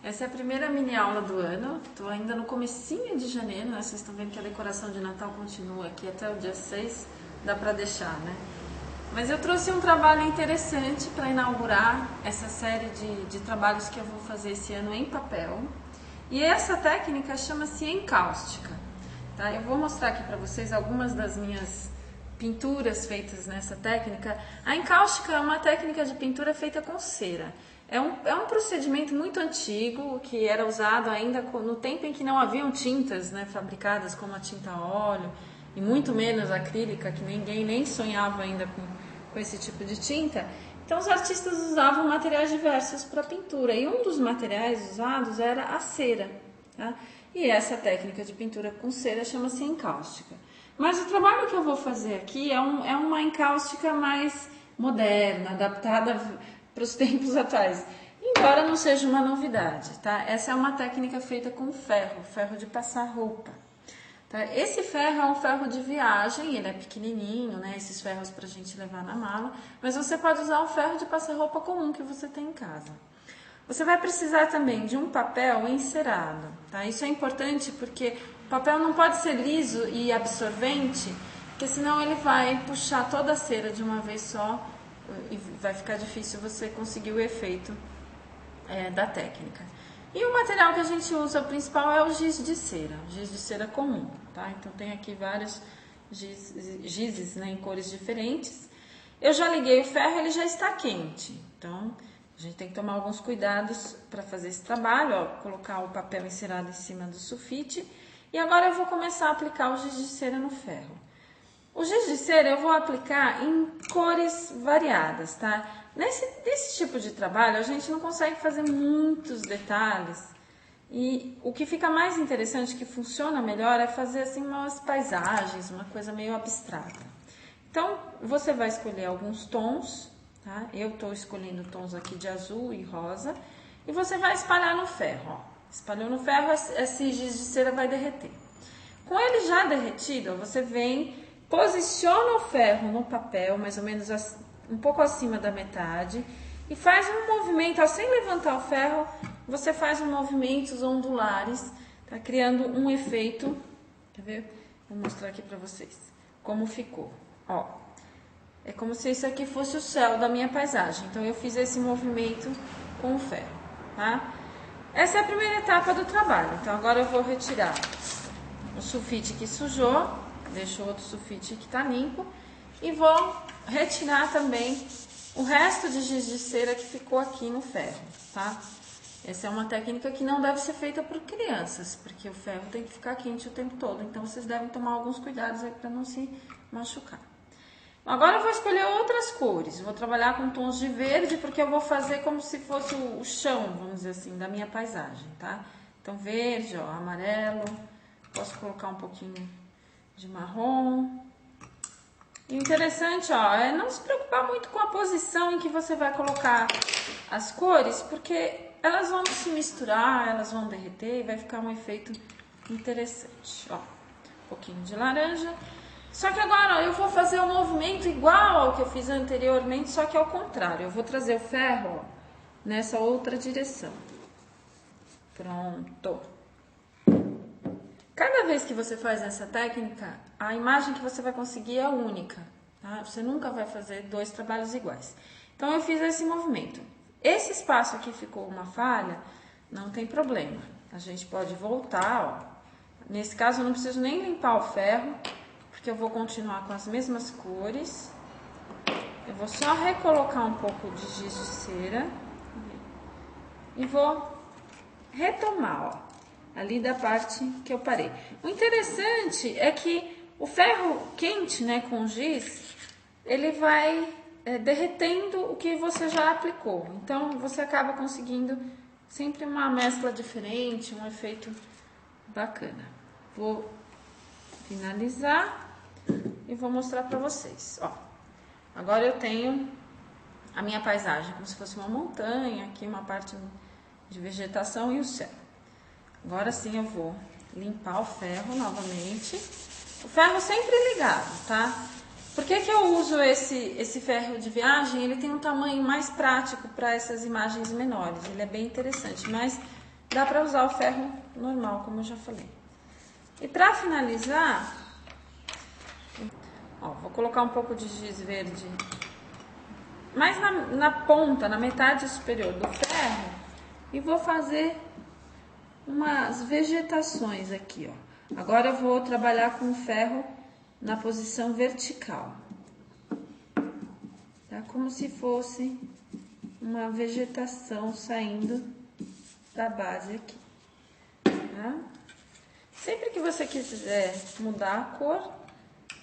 Essa é a primeira mini aula do ano, estou ainda no comecinho de janeiro, né? Vocês estão vendo que a decoração de Natal continua aqui até o dia 6, dá para deixar, né? Mas eu trouxe um trabalho interessante para inaugurar essa série de trabalhos que eu vou fazer esse ano em papel. E essa técnica chama-se encáustica, tá? Eu vou mostrar aqui para vocês algumas das minhas pinturas feitas nessa técnica. A encáustica é uma técnica de pintura feita com cera. É um procedimento muito antigo, que era usado ainda no tempo em que não haviam tintas, né, fabricadas como a tinta a óleo, e muito menos acrílica, que ninguém nem sonhava ainda com esse tipo de tinta. Então os artistas usavam materiais diversos para pintura, e um dos materiais usados era a cera, tá? E essa técnica de pintura com cera chama-se encáustica. Mas o trabalho que eu vou fazer aqui é uma encáustica mais moderna, adaptada para os tempos atuais, embora não seja uma novidade, tá? Essa é uma técnica feita com ferro de passar roupa, tá? Esse ferro é um ferro de viagem, ele é pequenininho, né? Esses ferros para a gente levar na mala, mas você pode usar o ferro de passar roupa comum que você tem em casa. Você vai precisar também de um papel encerado, tá? Isso é importante porque o papel não pode ser liso e absorvente, porque senão ele vai puxar toda a cera de uma vez só e vai ficar difícil você conseguir o efeito da técnica. E o material que a gente usa, o principal, é o giz de cera comum, tá? Então tem aqui vários gizes, né, em cores diferentes. Eu já liguei o ferro, ele já está quente, então a gente tem que tomar alguns cuidados para fazer esse trabalho, ó, colocar o papel encerado em cima do sulfite. E agora eu vou começar a aplicar o giz de cera no ferro. O giz de cera eu vou aplicar em cores variadas, tá? Nesse tipo de trabalho a gente não consegue fazer muitos detalhes e o que fica mais interessante, que funciona melhor, é fazer assim umas paisagens, uma coisa meio abstrata. Então você vai escolher alguns tons, tá? Eu estou escolhendo tons aqui de azul e rosa e você vai espalhar no ferro, ó. Espalhou no ferro, esse giz de cera vai derreter. Com ele já derretido, ó, você vem, posiciona o ferro no papel, mais ou menos um pouco acima da metade, e faz um movimento, ó, sem levantar o ferro, você faz movimentos ondulares, tá? Criando um efeito, quer ver? Vou mostrar aqui pra vocês como ficou, ó. É como se isso aqui fosse o céu da minha paisagem, então eu fiz esse movimento com o ferro, tá? Essa é a primeira etapa do trabalho, então agora eu vou retirar o sulfite que sujou, deixo outro sulfite que está limpo e vou retirar também o resto de giz de cera que ficou aqui no ferro, tá? Essa é uma técnica que não deve ser feita por crianças, porque o ferro tem que ficar quente o tempo todo, então vocês devem tomar alguns cuidados aí para não se machucar. Agora eu vou escolher outras cores, vou trabalhar com tons de verde, porque eu vou fazer como se fosse o chão, vamos dizer assim, da minha paisagem, tá? Então verde, ó, amarelo, posso colocar um pouquinho de marrom. E o interessante, ó, é não se preocupar muito com a posição em que você vai colocar as cores, porque elas vão se misturar, elas vão derreter e vai ficar um efeito interessante, ó. Um pouquinho de laranja. Só que agora, ó, eu vou fazer um movimento igual ao que eu fiz anteriormente, só que ao contrário. Eu vou trazer o ferro, ó, nessa outra direção. Pronto. Cada vez que você faz essa técnica, a imagem que você vai conseguir é única, tá? Você nunca vai fazer dois trabalhos iguais. Então eu fiz esse movimento. Esse espaço aqui ficou uma falha, não tem problema. A gente pode voltar, ó. Nesse caso eu não preciso nem limpar o ferro, porque eu vou continuar com as mesmas cores. Eu vou só recolocar um pouco de giz de cera e vou retomar, ó, ali da parte que eu parei. O interessante é que o ferro quente, né, com giz, ele vai derretendo o que você já aplicou. Então, você acaba conseguindo sempre uma mescla diferente, um efeito bacana. Vou finalizar e vou mostrar para vocês. Ó, agora eu tenho a minha paisagem como se fosse uma montanha, aqui uma parte de vegetação e o céu. Agora sim eu vou limpar o ferro novamente. O ferro sempre ligado, tá? Por que que eu uso esse ferro de viagem? Ele tem um tamanho mais prático para essas imagens menores. Ele é bem interessante, mas dá para usar o ferro normal, como eu já falei. E para finalizar, ó, vou colocar um pouco de giz verde mais na ponta, na metade superior do ferro, e vou fazer umas vegetações aqui, ó. Agora eu vou trabalhar com o ferro na posição vertical, tá? Como se fosse uma vegetação saindo da base aqui, tá? Sempre que você quiser mudar a cor,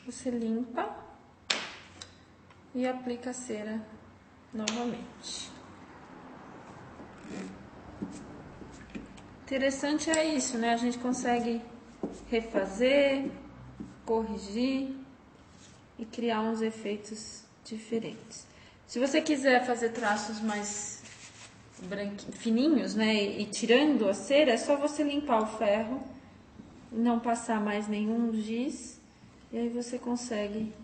você limpa e aplica a cera novamente. Interessante é isso, né? A gente consegue refazer, corrigir e criar uns efeitos diferentes. Se você quiser fazer traços mais fininhos, né, e tirando a cera, é só você limpar o ferro, não passar mais nenhum giz, e aí você consegue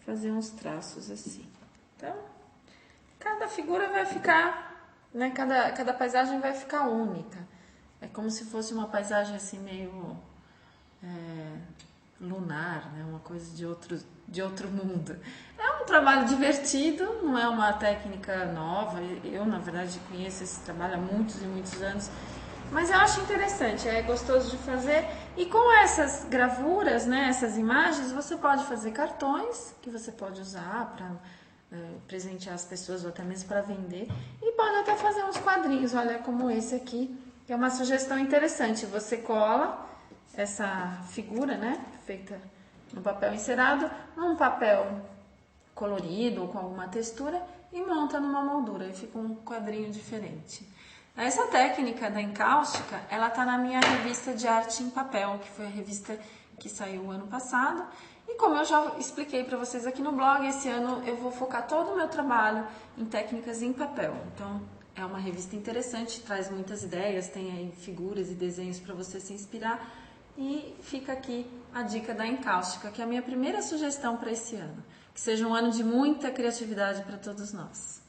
fazer uns traços assim. Então, cada figura vai ficar, né, cada paisagem vai ficar única. É como se fosse uma paisagem assim meio lunar, né, uma coisa de outro mundo. É um trabalho divertido, não é uma técnica nova. Eu, na verdade, conheço esse trabalho há muitos e muitos anos, mas eu acho interessante, é gostoso de fazer. E com essas gravuras, né, essas imagens, você pode fazer cartões que você pode usar para presentear as pessoas ou até mesmo para vender. E pode até fazer uns quadrinhos, olha, como esse aqui, que é uma sugestão interessante. Você cola essa figura, né, feita no papel encerado, num papel colorido ou com alguma textura e monta numa moldura e fica um quadrinho diferente. Essa técnica da encáustica, ela tá na minha revista de arte em papel, que foi a revista que saiu ano passado. E como eu já expliquei para vocês aqui no blog, esse ano eu vou focar todo o meu trabalho em técnicas em papel. Então, é uma revista interessante, traz muitas ideias, tem aí figuras e desenhos para você se inspirar. E fica aqui a dica da encáustica, que é a minha primeira sugestão para esse ano. Que seja um ano de muita criatividade para todos nós.